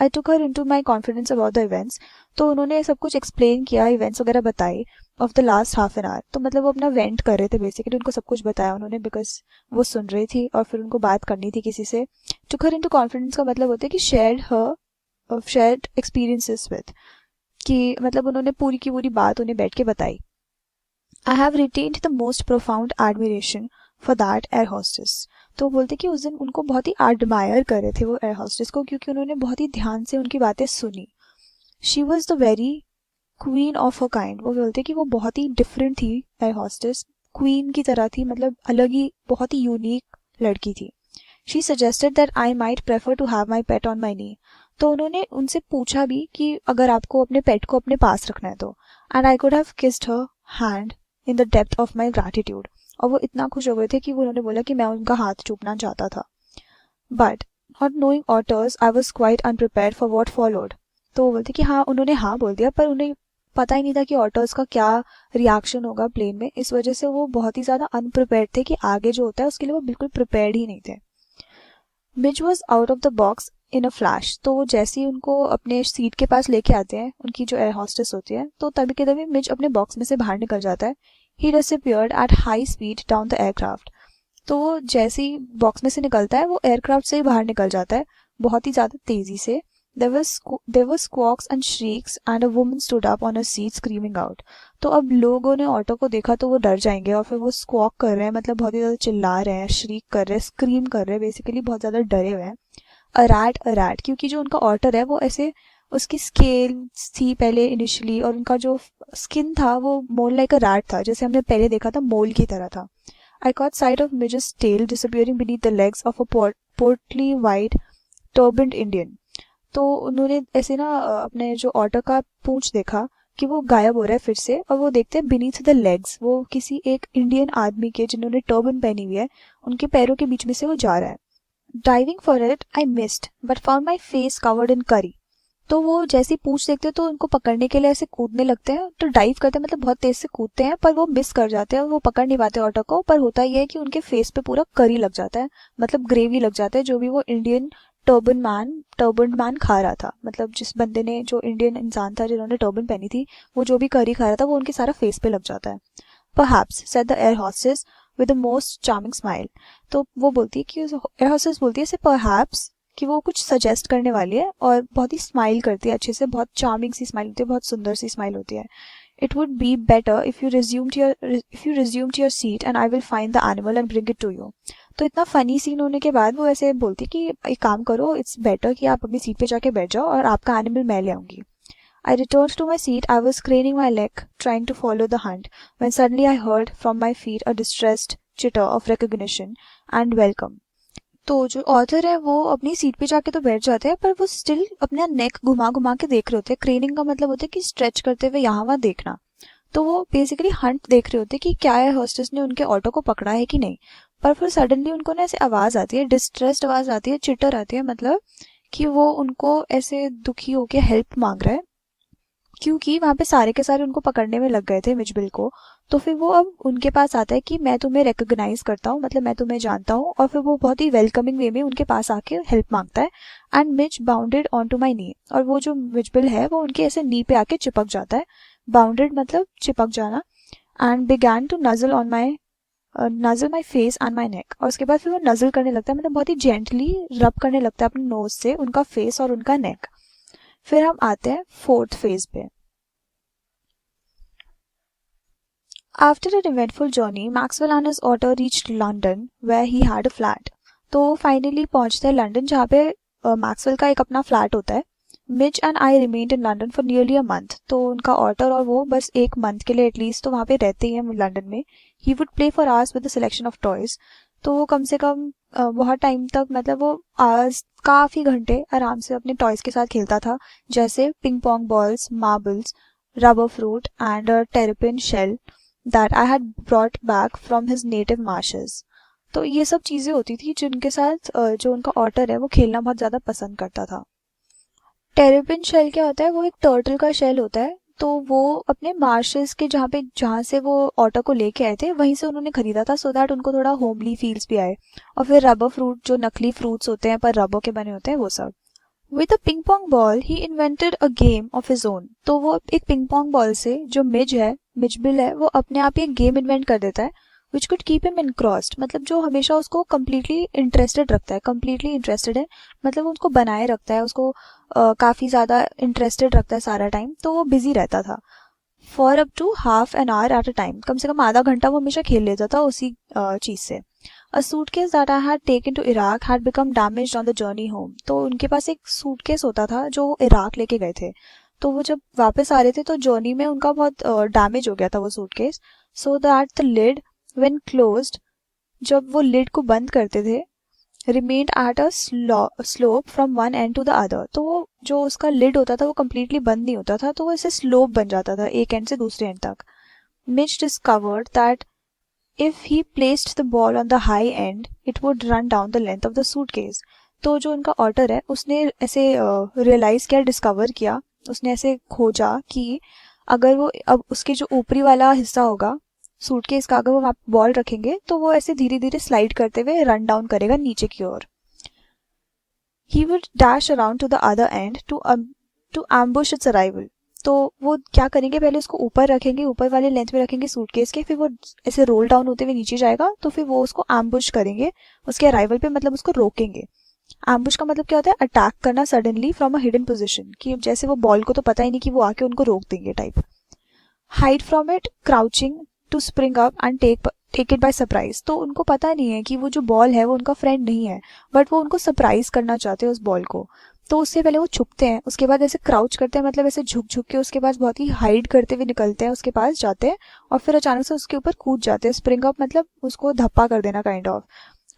I took her into my confidence about the events. तो उन्होंने सब कुछ एक्सप्लेन किया, इवेंट्स वगैरह बताए of the last half an hour. तो मतलब वो अपना वेंट कर रहे थे बेसिकली, उनको सब कुछ बताया उन्होंने बिकॉज वो सुन रही थी और फिर उनको बात करनी थी किसी से. टुक हर इनटू कॉन्फिडेंस का मतलब होता है कि शेयर्ड एक्सपीरियंसेस विद. कि मतलब उन्होंने पूरी की पूरी बात उन्हें बैठ के बताई। I have retained the most profound admiration for that air hostess. तो बोलते कि उस दिन उनको बहुत ही एडमायर कर रहे थे वो एयर होस्टेस को, क्योंकि उन्होंने बहुत ही ध्यान से उनकी बातें सुनी। She was the very queen of a kind. वो बोलते कि वो बहुत ही डिफरेंट थी एयर होस्टेस, क्वीन की तरह थी, मतलब अलग ही बहुत ही यूनिक लड़की थी। She suggested that I might prefer to have my pet on my knee. तो उन्होंने उनसे पूछा भी कि अगर आपको अपने पेट को अपने पास रखना है तो। And I could have kissed her hand in the depth of my gratitude. और वो इतना खुश हो गए थे कि उन्होंने बोला कि मैं उनका हाथ चूमना चाहता था। But not knowing otters I was quite अनप्रिपेयर्ड for what followed. तो वो बोलते कि हाँ, उन्होंने हाँ बोल दिया, पर उन्हें पता ही नहीं था कि ऑटर्स का क्या रिएक्शन होगा प्लेन में। इस वजह से वो बहुत ही ज़्यादा अनप्रिपेयर्ड थे कि आगे जो होता है उसके लिए वो बिल्कुल प्रिपेयर्ड ही नहीं थे। Mij was out of the box in a flash. तो वो जैसे ही उनको अपने सीट के पास लेके आते हैं उनकी जो एयर हॉस्टेस होती है, तो तभी के तभी मिज अपने बॉक्स में से बाहर निकल जाता है। He disappeared at high speed down the aircraft. तो वो जैसे ही बॉक्स में से निकलता है वो एयरक्राफ्ट से ही बाहर निकल जाता है बहुत ही ज़्यादा तेज़ी से। There were squawks and shrieks and a woman stood up on her seat screaming out। तो अब लोगों ने ऑटो को देखा तो वो डर जाएंगे और फिर वो स्क्वॉक कर रहे हैं, मतलब बहुत ही ज़्यादा चिल्ला रहे हैं, श्रीक कर रहे हैं, स्क्रीम कर रहे हैं, बेसिकली बहुत ज़्यादा डरे हुए हैं। अ रैट, क्योंकि जो उनका ऑटर है वो ऐसे उसकी स्केल थी पहले इनिशियली, और उनका जो स्किन था वो मोर लाइक अ रैट था, जैसे हमने पहले देखा था मोल की तरह था। I caught sight of Midge's tail disappearing beneath the legs of a portly white turbaned Indian। तो उन्होंने ऐसे ना अपने जो ऑटर का पूंछ देखा कि वो गायब हो रहा है फिर से, और वो देखते हैं बीनीथ द लेग्स, वो किसी एक इंडियन आदमी के जिन्होंने टर्बन पहनी हुई है उनके पैरों के बीच में से वो जा रहा है। Diving for it I missed but found my face covered in करी। तो वो जैसे ही पूंछ देखते हैं तो उनको पकड़ने के लिए ऐसे कूदने लगते हैं, तो डाइव करते हैं, मतलब बहुत तेज से कूदते हैं, पर वो मिस कर जाते हैं, वो पकड़ नहीं पाते ऑटो को। पर होता यह है कि उनके फेस पे पूरा करी लग जाता है, मतलब ग्रेवी लग जाता है, जो भी वो इंडियन टर्बन मैन खा रहा था, मतलब जिस बंदे ने, जो इंडियन इंसान था जिन्होंने टर्बन पहनी थी, वो जो भी करी खा रहा था वो उनके सारा फेस पे लग जाता है। Perhaps, said the air hostess with the most charming smile। तो वो बोलती है कि एयर हॉस्टेस बोलती है इसे perhaps, कि वो कुछ सजेस्ट करने वाली है, और बहुत ही स्माइल करती है अच्छे से, बहुत चार्मिंग सी स्माइल होती है, बहुत सुंदर सी स्माइल होती है। It would be better if you resumed your seat and I will find the animal and bring it to you. तो इतना फनी सीन होने के बाद वो ऐसे बोलती है कि एक काम करो, इट्स बेटर कि आप अपनी सीट पे जाके बैठ जाओ और आपका एनिमल मैं ले आऊंगी। I returned to my seat. I was craning my neck, trying to follow the hunt, when suddenly I heard from my feet a distressed chitter of recognition and welcome। तो जो ऑथर है वो अपनी seat पे जाके तो बैठ जाते हैं, पर वो स्टिल अपना नेक घुमा घुमा के देख रहे होते हैं। क्रेनिंग का मतलब होता है कि स्ट्रेच करते हुए यहाँ वहाँ देखना। तो वो बेसिकली हंट देख रहे होते हैं कि क्या है, हॉस्टेस ने उनके ऑटो को पकड़ा है कि नहीं। पर फिर सडनली उनको ना ऐसे आवाज़ आती है, डिस्ट्रेस्ड आवाज़ आती है, चिटर आती है, मतलब कि वो उनको ऐसे दुखी होके हेल्प मांग रहा है, क्योंकि वहां पे सारे के सारे उनको पकड़ने में लग गए थे मिचबिल को। तो फिर वो अब उनके पास आता है कि मैं तुम्हें रिकॉग्नाइज करता हूँ, मतलब मैं तुम्हें जानता हूँ, और फिर वो बहुत ही वेलकमिंग वे में उनके पास आके हेल्प मांगता है। And Mij bounded on to my knee, और वो जो मिचबिल है वो उनके ऐसे नी पे आके चिपक जाता है। बाउंडेड मतलब चिपक जाना। And began to nuzzle my face and my neck, और उसके बाद फिर वो नजल करने लगता है, मतलब बहुत ही जेंटली रब करने लगता है अपने नोज से उनका फेस और उनका नेक। फिर हम आते हैं फोर्थ फेज पे। After an eventful journey, Maxwell and his auto reached London, where he had a flat। तो फाइनली पहुंचते हैं लंदन, जहाँ पे मैक्सवेल का एक अपना फ्लैट होता है। Mitch and I remained in London for nearly a month. तो उनका ऑटर और वो बस एक मंथ के लिए एटलीस्ट तो वहाँ पे रहते ही हैं लंदन में। He would play for hours with the selection of toys. तो वो कम से कम बहुत टाइम तक, मतलब वो आवर्स, काफ़ी घंटे आराम से अपने टॉयज के साथ खेलता था, जैसे ping pong balls, marbles, rubber fruit and terrapin shell that I had brought back from his native marshes। तो ये सब चीज़ें होती थी जिनके साथ जो उनका ऑटर है वो खेलना बहुत ज़्यादा पसंद करता था। टेरेपिन शेल क्या होता है, वो एक टर्टल का शेल होता है। तो वो अपने मार्शेस के जहाँ से वो ऑटर को लेके आए थे वहीं से उन्होंने खरीदा था, सो दैट उनको थोड़ा होमली फील्स भी आए। और फिर रबर फ्रूट, जो नकली फ्रूट्स होते हैं पर रबर के बने होते हैं, वो सब। With a ping pong ball he invented a game of his own. तो वो एक पिंग पोंग बॉल से, जो मिचबिल है, वो अपने आप ही एक गेम इन्वेंट कर देता है, विच कुड कीप हिम इनक्रॉस्ड, मतलब जो हमेशा उसको कम्प्लीटली इंटरेस्टेड रखता है, कम्प्लीटली इंटरेस्टेड है, मतलब उसको बनाए रखता है, उसको काफ़ी ज़्यादा इंटरेस्टेड रखता है सारा टाइम, तो वो बिजी रहता था for up to half an hour at a time. कम से कम आधा घंटा वो हमेशा खेल लेता था उसी चीज़ से। A suitcase that I had taken to Iraq had become damaged on the journey home. तो उनके पास एक सूटकेस होता था जो वो इराक लेके गए थे, तो वो जब वापस आ रहे थे तो जर्नी में उनका बहुत डैमेज हो गया था वो suitcase. So that the lid when closed, जब वो लिड को बंद करते थे, remained at a slope from one end to the other. तो वो जो उसका लिड होता था वो कम्प्लीटली बंद नहीं होता था, तो वो ऐसे स्लोप बन जाता था एक एंड से दूसरे एंड तक। Mitch discovered that if he placed the ball on the high and it would run down the length of the suitcase. तो जो उनका ऑटर है उसने ऐसे रियलाइज किया, डिस्कवर किया, उसने ऐसे खोजा कि अगर वो अब उसके जो ऊपरी वाला हिस्सा होगा सूटकेस का, अगर वो आप बॉल रखेंगे तो वो ऐसे धीरे धीरे स्लाइड करते हुए रन डाउन करेगा नीचे की ओर। He would dash around to the other end to ambush its arrival. तो वो क्या करेंगे, पहले उसको ऊपर रखेंगे, ऊपर वाले लेंथ में रखेंगे सूटकेस के, फिर वो ऐसे रोल डाउन होते हुए नीचे जाएगा, तो फिर वो उसको एम्बुश करेंगे उसके अराइवल पे, मतलब उसको रोकेंगे। एम्बुश का मतलब क्या होता है, अटैक करना suddenly from a hidden position, कि जैसे वो बॉल को तो पता ही नहीं कि वो आके उनको रोक देंगे type. Hide from it crouching to spring up and take it by surprise. तो उनको पता नहीं है कि वो जो बॉल है वो उनका फ्रेंड नहीं है, बट वो उनको सरप्राइज करना चाहते हैं उस बॉल को। तो उससे पहले वो छुपते हैं, उसके बाद ऐसे क्राउच करते हैं, मतलब ऐसे झुक झुक के उसके पास बहुत ही हाइड करते हुए निकलते हैं, उसके पास जाते हैं और फिर अचानक से उसके ऊपर कूद जाते हैं। स्प्रिंग अप मतलब उसको धप्पा कर देना kind of,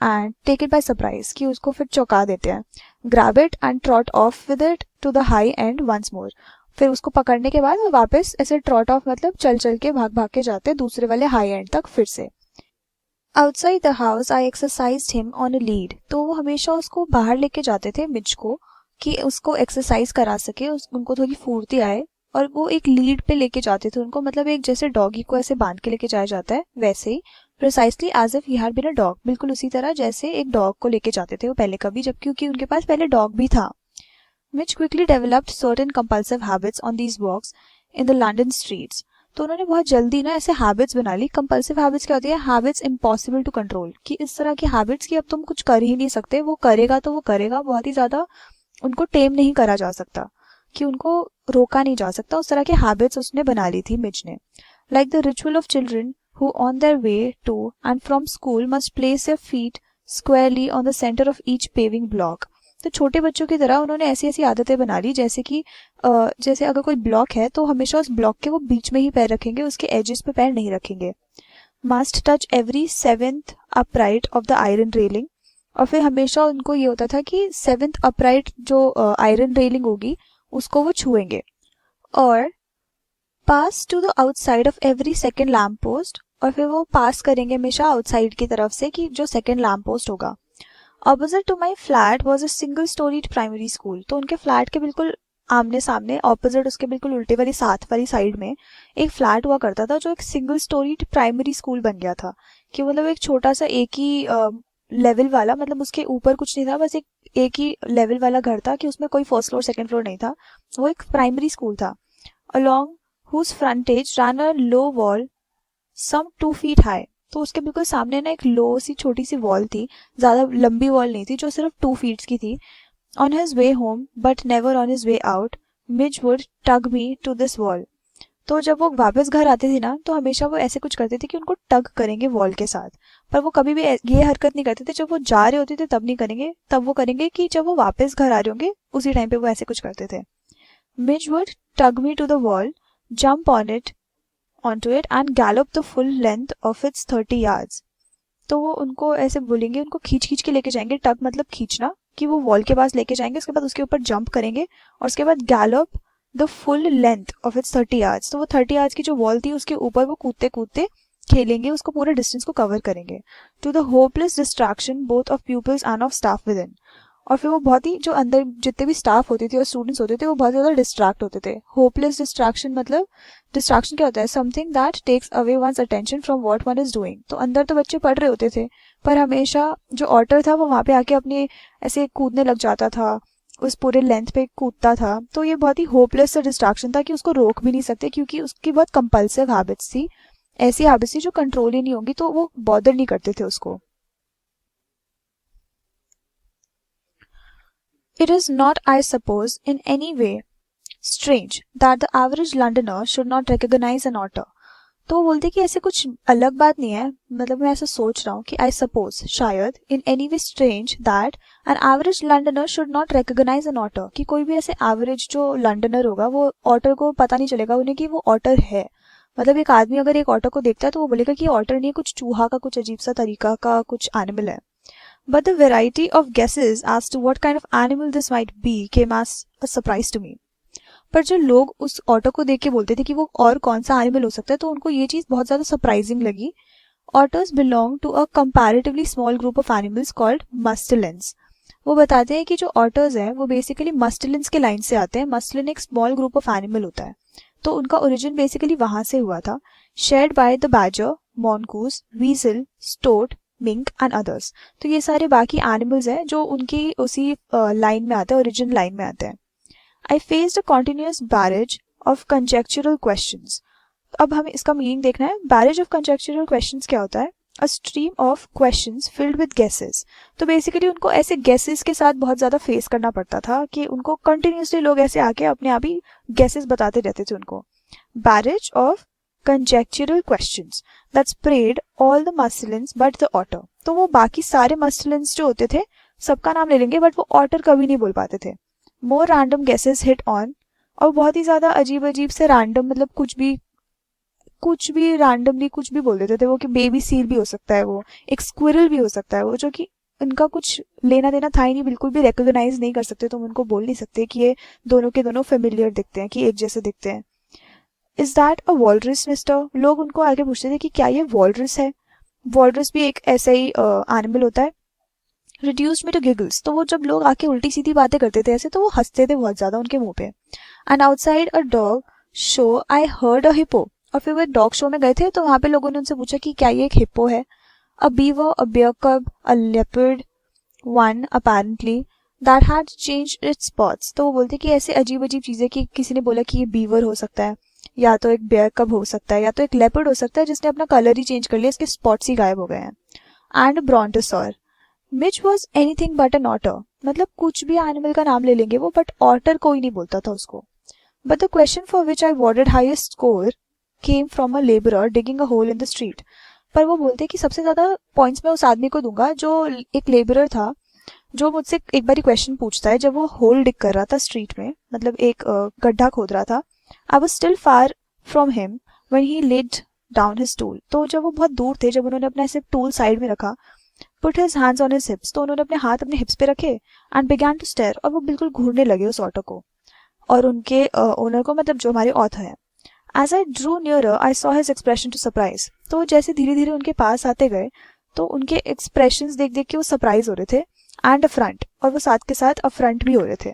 and take it by surprise, कि उसको फिर चौंका देते हैं। Grab it and trot off with it to the high and once more. फिर उसको पकड़ने के बाद वो वापस ऐसे ट्रॉट ऑफ मतलब चल चल के भाग भाग के जाते हैं दूसरे वाले हाई एंड तक फिर से। Outside the house I exercised him on a lead. तो वो हमेशा उसको बाहर लेके जाते थे मिच को, कि उसको एक्सरसाइज करा सके, उनको थोड़ी फुर्ती आए। और वो एक लीड पे लेके जाते थे उनको, मतलब एक जैसे डॉगी को ऐसे बांध के लेके जाया जाता है वैसे ही, precisely as if he had been a dog, बिल्कुल उसी तरह जैसे एक डॉग को लेके जाते थे वो पहले कभी, जब क्योंकि उनके पास पहले डॉग भी था। Mitch quickly developed certain compulsive habits on these walks in the London streets. तो उन्होंने बहुत जल्दी ना ऐसे हैबिट्स बना ली। कंपल्सिव हैबिट्स क्या होती है, हैबिट्स इम्पॉसिबल टू कंट्रोल, कि इस तरह की हैबिट्स की अब तुम कुछ कर ही नहीं सकते, वो करेगा तो वो करेगा, बहुत ही ज्यादा उनको टेम नहीं करा जा सकता, कि उनको रोका नहीं जा सकता। उस तरह की हैबिट्स उसने बना ली थी मिच ने। Like the ritual of children who on their way to and from school must place their feet squarely on the center of each paving block. तो छोटे बच्चों की तरह उन्होंने ऐसी ऐसी आदतें बना ली, जैसे कि जैसे अगर कोई ब्लॉक है तो हमेशा उस ब्लॉक के वो बीच में ही पैर रखेंगे, उसके एजेस पे पैर नहीं रखेंगे। Must touch every seventh upright of the iron railing. और फिर हमेशा उनको ये होता था कि सेवेंथ अपराइट जो आयरन रेलिंग होगी उसको वो छुएंगे। और pass to the outside of every second lamp post. और फिर वो पास करेंगे हमेशा आउटसाइड की तरफ से, कि जो सेकेंड लैम्प पोस्ट होगा। Opposite to my flat was a single storied primary school. तो उनके फ्लैट के बिल्कुल आमने सामने, ऑपोजिट उसके बिल्कुल उल्टे वाली साथ वाली साइड में एक फ्लैट हुआ करता था जो एक सिंगल स्टोरीड प्राइमरी स्कूल बन गया था, कि मतलब एक छोटा सा एक ही लेवल वाला, मतलब उसके ऊपर कुछ नहीं था, बस एक ही लेवल वाला घर था, कि उसमें कोई फर्स्ट फ्लोर सेकंड फ्लोर नहीं था, वो एक प्राइमरी स्कूल था। Along whose frontage ran a low wall some 2 feet high। तो उसके बिल्कुल सामने ना एक लो सी छोटी सी वॉल थी, ज्यादा लंबी वॉल नहीं थी, जो सिर्फ 2 feet की थी। On his way home but never on his way out Mitch would tug me to this wall. तो जब वो वापस घर आते थे ना तो हमेशा वो ऐसे कुछ करते थे कि उनको टग करेंगे वॉल के साथ, पर वो कभी भी ये हरकत नहीं करते थे जब वो जा रहे होते थे, तब नहीं करेंगे, तब वो करेंगे कि जब वो वापस घर आ रहे होंगे उसी टाइम पे वो ऐसे कुछ करते थे। Mitch would tug me to the wall, jump onto it and gallop the full length of its 30 yards। तो वो उनको ऐसे बोलेंगे, उनको खींच खींच के लेके जाएंगे, टग मतलब खींचना, कि वो वॉल के पास लेके जाएंगे, उसके बाद उसके ऊपर जंप करेंगे और उसके बाद Gallup the full length of its 30 yards। तो वो 30 yards की जो वॉल थी उसके ऊपर वो कूदते कूदते खेलेंगे, उसको पूरे डिस्टेंस को कवर करेंगे, to the hopeless distraction both of pupils and of staff within. और फिर वो बहुत ही, जो अंदर जितने भी स्टाफ होते थे और स्टूडेंट्स होते थे वो बहुत ज़्यादा डिस्ट्रैक्ट होते थे। होपलेस डिस्ट्रैक्शन मतलब, डिस्ट्रैक्शन क्या होता है, something that takes away one's attention from what one is doing. तो अंदर तो बच्चे पढ़ रहे होते थे, पर हमेशा जो ऑटर था वो वहाँ पे आके अपने ऐसे कूदने लग जाता था, उस पूरे लेंथ पे कूदता था। तो ये बहुत ही होपलेस सा डिस्ट्रैक्शन था, कि उसको रोक भी नहीं सकते, क्योंकि उसकी बहुत कंपल्सिव हैबिट्स थी, ऐसी हैबिट्स थी जो कंट्रोल ही नहीं होंगी, तो वो बॉदर नहीं करते थे उसको। It is not, I suppose, in any way strange that the average Londoner should not recognize an author. तो वो बोलते कि ऐसे कुछ अलग बात नहीं है, मतलब मैं ऐसा सोच रहा हूँ कि आई सपोज शायद in any way strange that an average Londoner should not recognise an otter, कि कोई भी ऐसे एवरेज जो लंडनर होगा वो ऑटर को पता नहीं चलेगा उन्हें कि वो ऑटर है। मतलब एक आदमी अगर एक ऑटर को देखता है तो वो बोलेगा कि ऑटर नहीं है, कुछ चूहा का कुछ अजीब सा तरीका का कुछ एनिमल है। But the variety of guesses as to what kind of animal this might be came as a surprise to me. पर जो लोग उस ऑटो को देख के बोलते थे कि वो और कौन सा एनिमल हो सकता है, तो उनको ये चीज बहुत ज्यादा सरप्राइजिंग लगी। Otters belong to a comparatively small group of animals called mustelines. वो बताते हैं कि जो ऑटर्स हैं वो बेसिकली मस्टलिन्स के लाइन से आते हैं। मस्टलिन एक स्मॉल ग्रुप ऑफ एनिमल होता है, तो उनका ओरिजिन बेसिकली वहां से हुआ था। Shared by the badger, mongoose, weasel, stoat, mink and others. तो ये सारे बाकी एनिमल्स हैं जो उनकी उसी लाइन में आते हैं, ओरिजिन लाइन में आते हैं। I faced a continuous barrage of conjectural questions. अब हमें इसका मीनिंग देखना है। barrage of conjectural questions क्या होता है? A stream of questions filled with guesses. तो बेसिकली उनको ऐसे guesses के साथ बहुत ज़्यादा फेस करना पड़ता था कि उनको कंटिन्यूसली लोग ऐसे आके अपने आप ही guesses बताते रहते थे उनको। barrage of conjectural questions that sprayed all the musclins but the otter. तो वो बाकी सारे musclins जो होते थे सबका नाम ले लेंगे, बट वो otter कभी नहीं बोल पाते थे। मोर रैंडम गेसेस हिट ऑन, और बहुत ही ज्यादा अजीब अजीब से रैंडम, मतलब कुछ भी रैंडमली कुछ भी बोल देते थे वो, कि बेबी सील भी हो सकता है, वो एक स्क्विरल भी हो सकता है, वो जो कि उनका कुछ लेना देना था ही नहीं, बिल्कुल भी रिकॉग्नाइज नहीं कर सकते, तो हम उनको बोल नहीं सकते कि ये दोनों के दोनों फेमिलियर दिखते हैं, कि एक जैसे दिखते हैं। Is that a walrus mister? लोग उनको आगे पूछते थे कि क्या ये वॉलरस है? वॉलरस भी एक ऐसा ही एनिमल होता है। रिड्यूस्ड मी टू गिगल्स, तो वो जब लोग आके उल्टी सीधी बातें करते थे ऐसे, तो वो हंसते थे बहुत ज्यादा उनके मुंह पे। And outside a dog show I heard a hippo, और फिर वो डॉग शो में गए थे तो वहां पे लोगों ने उनसे पूछा कि क्या ये एक हिप्पो है। अ बीवर, अ बियर कब, अ leopard, one apparently that had changed it's spots. तो वो बोलते कि ऐसे अजीब अजीब चीजें, कि किसी ने बोला कि ये बीवर हो सकता है, या तो एक बियर कब हो सकता है, या तो एक लेपर्ड हो सकता है जिसने अपना कलर ही चेंज कर लिया, इसके स्पॉट्स ही गायब हो गए हैं। And brontosaur which was anything but an otter, मतलब कुछ भी एनिमल का नाम ले लेंगे वो, बट ऑटर कोई नहीं बोलता था उसको। But the question for which I awarded highest score came from a labourer digging a hole in the street. पर वो बोलते कि सबसे ज्यादा पॉइंट्स मैं उस आदमी को दूंगा जो एक लेबरर था, जो मुझसे एक बारी क्वेश्चन पूछता है जब वो होल डिग कर रहा था स्ट्रीट में, मतलब एक गड्ढा खोद रहा था। I was still far from him when he laid down his tool. तो जब वो बहुत दूर थे, जब उन्होंने अपना ऐसे टूल साइड में रखा, put his hands on his हिप्स, तो उन्होंने अपने हाथ अपने हिप्स पे रखे, एंड बिगैन टू स्टेयर, और वो बिल्कुल घूरने लगे उस ऑटो को और उनके ओनर को, मतलब जो हमारे ऑथर है। As I drew nearer I saw his expression to surprise, तो जैसे धीरे धीरे उनके पास आते गए तो उनके एक्सप्रेशंस देख देख के वो सरप्राइज हो रहे थे। एंड अफ्रंट, और वो साथ के साथ अफ्रंट भी हो रहे थे।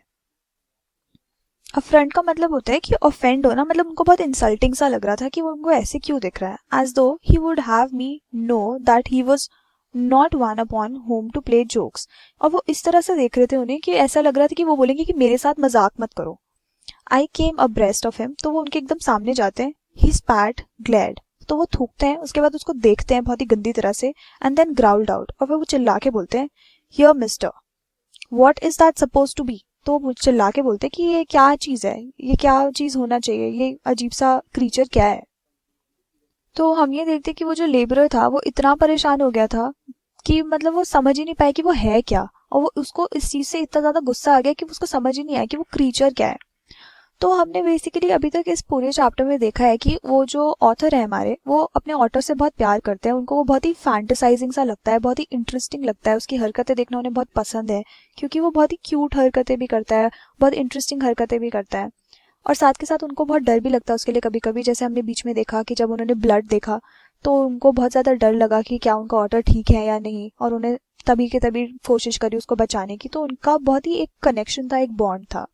अफ्रंट का मतलब होता है कि ऑफेंड होना, मतलब उनको बहुत इंसल्टिंग सा लग रहा था कि वो उनको ऐसे क्यों दिख रहा है, as though he would have me know that he was not one upon whom to play jokes. और वो इस तरह से देख रहे थे उन्हें कि ऐसा लग रहा था कि वो बोलेंगे कि मेरे साथ मजाक मत करो। आई केम अब्रेस्ट ऑफ हिम, तो वो उनके एकदम सामने जाते हैं। ही स्पैट ग्लैड, तो वो थूकते हैं, उसके बाद उसको देखते हैं बहुत ही गंदी तरह से, एंड देन ग्राउल्ड आउट, और फिर वो चिल्ला के बोलते हैं, here mister, what is that suppose to be. तो वो चिल्ला के बोलते हैं कि ये क्या चीज है, ये क्या चीज होना चाहिए, ये अजीब सा क्रीचर क्या है। तो हम ये देखते कि वो जो लेबरर था वो इतना परेशान हो गया था कि मतलब वो समझ ही नहीं पाया कि वो है क्या, और वो उसको इस चीज से इतना ज्यादा गुस्सा आ गया कि उसको समझ ही नहीं आया कि वो क्रीचर क्या है। तो हमने बेसिकली अभी तक इस पूरे चैप्टर में देखा है कि वो जो ऑथर है हमारे, वो अपने ऑथर से बहुत प्यार करते हैं, उनको वो बहुत ही फैंटेसाइजिंग सा लगता है, बहुत ही इंटरेस्टिंग लगता है, उसकी हरकतें देखना उन्हें बहुत पसंद है, क्योंकि वो बहुत ही क्यूट हरकतें भी करता है, बहुत इंटरेस्टिंग हरकतें भी करता है। और साथ के साथ उनको बहुत डर भी लगता है उसके लिए कभी कभी, जैसे हमने बीच में देखा कि जब उन्होंने ब्लड देखा तो उनको बहुत ज़्यादा डर लगा कि क्या उनका ऑर्डर ठीक है या नहीं, और उन्हें तभी के तभी कोशिश करी उसको बचाने की। तो उनका बहुत ही एक कनेक्शन था, एक बॉन्ड था।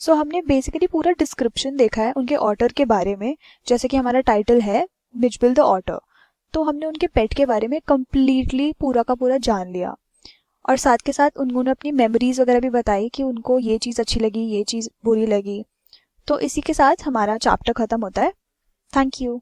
सो हमने बेसिकली पूरा डिस्क्रिप्शन देखा है उनके ऑर्डर के बारे में, जैसे कि हमारा टाइटल है मिचबिल द ऑटर, तो हमने उनके पेट के बारे में कम्प्लीटली पूरा का पूरा जान लिया, और साथ के साथ उन्होंने अपनी मेमोरीज वगैरह भी बताई कि उनको ये चीज़ अच्छी लगी, ये चीज़ बुरी लगी। तो इसी के साथ हमारा चैप्टर ख़त्म होता है। Thank you.